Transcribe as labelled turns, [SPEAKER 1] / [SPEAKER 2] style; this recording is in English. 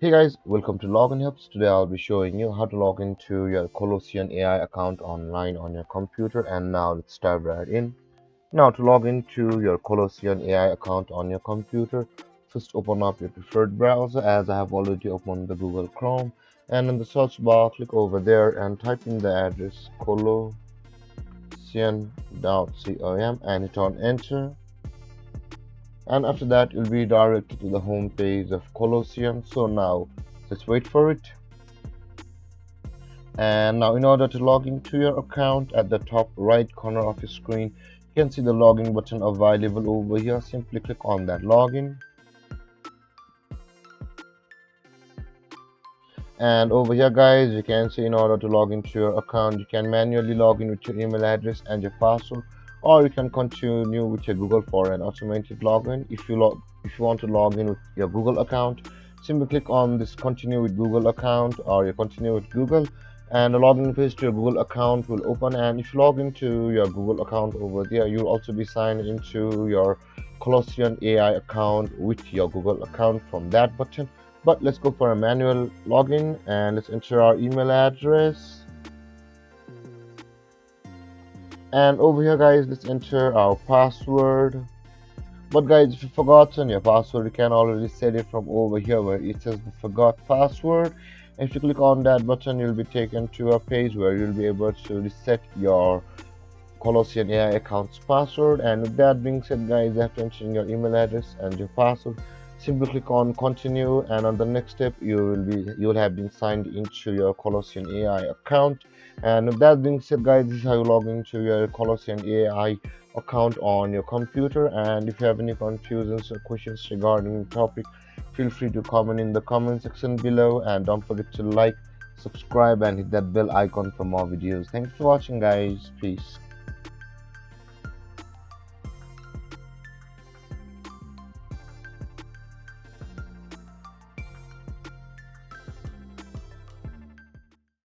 [SPEAKER 1] Hey guys, welcome to Login Helps. Today I'll be showing you how to log into your Colossyan AI account online on your computer. And now let's dive right in. Now to log into your Colossyan AI account on your computer, first open up your preferred browser as I have already opened the Google Chrome. And in the search bar, click over there and type in the address colossyan.com and hit on enter. And after that you'll be directed to the home page of Colossyan. So now let's wait for it. And now in order to log into your account, at the top right corner of your screen you can see the login button available over here. Simply click on that login, and over here guys you can see in order to log into your account you can manually log in with your email address and your password, or you can continue with your Google for an automated login. If you want to log in with your Google account, simply click on this continue with Google account, or you continue with Google, and the login page to your Google account will open. And if you log into your Google account over there, you'll also be signed into your Colossyan AI account with your Google account from that button. But let's go for a manual login and let's enter our email address. And over here guys, let's enter our password. But guys, if you've forgotten your password, you can already set it from over here where it says the forgot password. And if you click on that button, you'll be taken to a page where you'll be able to reset your Colossyan AI account's password. And with that being said guys, after entering your email address and your password, simply click on continue, and on the next step you'll have been signed into your Colossyan AI account. And with that being said guys, this is how you log into your Colossyan AI account on your computer. And if you have any confusions or questions regarding the topic, feel free to comment in the comment section below, and don't forget to like, subscribe and hit that bell icon for more videos. Thanks for watching guys. Peace.